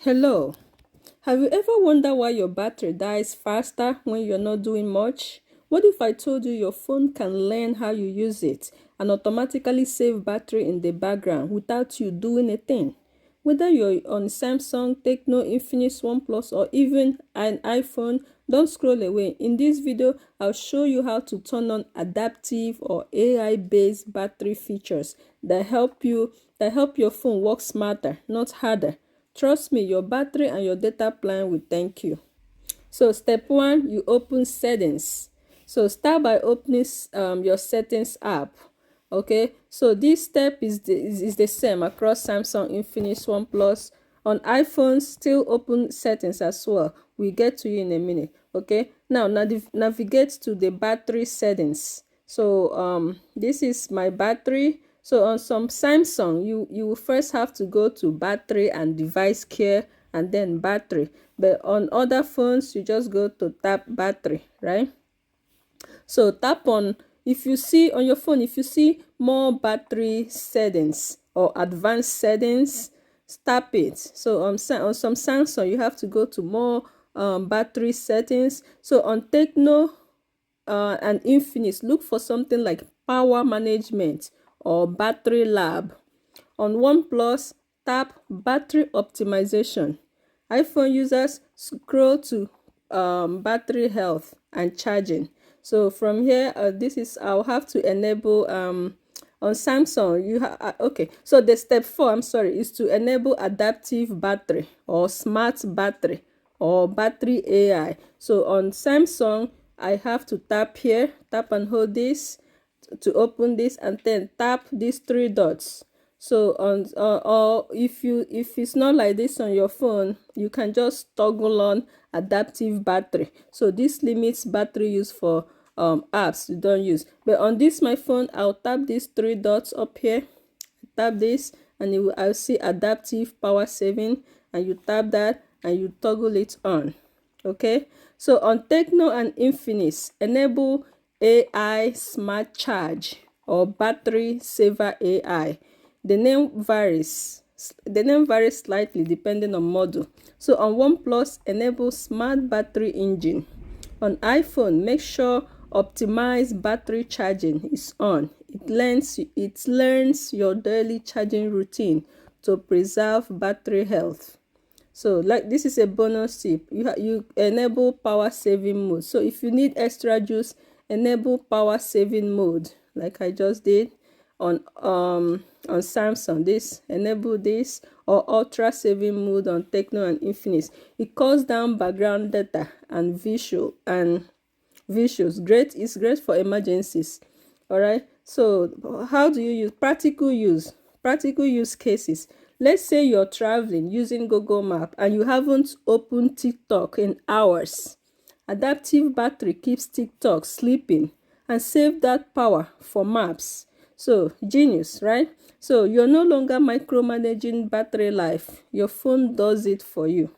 Hello, have you ever wondered why your battery dies faster when you're not doing much? What if I told you your phone can learn how you use it and automatically save battery in the background without you doing a thing? Whether you're on Samsung, Tecno, Infinix, OnePlus, or even an iPhone, don't scroll away. In this video, I'll show you how to turn on adaptive or AI-based battery features that help your phone work smarter, not harder. Trust me, your battery and your data plan will thank you. So step 1, you open settings. So start by opening your settings app. Okay, so this step is the same across Samsung, Infinix, OnePlus. On iPhones, still open settings as well. We'll get to you in a minute. Okay, now navigate to the battery settings. So this is my battery. So on some Samsung, you will first have to go to battery and device care and then battery. But on other phones, you just go to tap battery, right? So tap on, if you see on your phone, if you see more battery settings or advanced settings, tap it. So on some Samsung, you have to go to more battery settings. So on Tecno and Infinix, look for something like power management or battery lab. On OnePlus, tap battery optimization. iPhone users scroll to battery health and charging. So from here, I'll have to enable on Samsung. Okay. So the step 4, I'm sorry, is to enable adaptive battery or smart battery or battery AI. So on Samsung, I have to tap here, tap and hold this to open this, and then tap these 3 dots. So on or if it's not like this on your phone, you can just toggle on adaptive battery. So this limits battery use for apps you don't use. But on this my phone, I'll tap these 3 dots up here, tap this, and I'll see adaptive power saving, and you tap that and you toggle it on. Okay, so on Tecno and Infinix, enable AI smart charge or battery saver AI. The name varies slightly depending on model. So on OnePlus, enable smart battery engine. On iPhone, make sure optimize battery charging is on. It learns your daily charging routine to preserve battery health. So like this is a bonus tip. You enable power saving mode. So if you need extra juice, enable power saving mode like I just did on Samsung. This enable this, or ultra saving mode on Tecno and Infinix. It cuts down background data and visuals. It's great for emergencies. All right, so how do you use practical use cases? Let's say you're traveling using Google Map and you haven't opened TikTok in hours. Adaptive battery keeps TikTok sleeping and save that power for maps. So genius, right? So you're no longer micromanaging battery life. Your phone does it for you.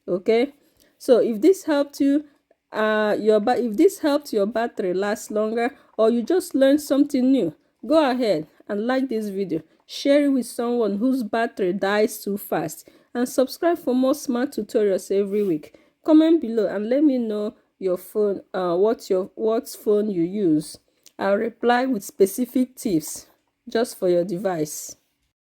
Okay, so if this helped you, if this helped your battery last longer, or you just learned something new, go ahead and like this video, share it with someone whose battery dies too fast, and subscribe for more smart tutorials every week. Comment below and let me know your phone, what phone you use. I'll reply with specific tips just for your device.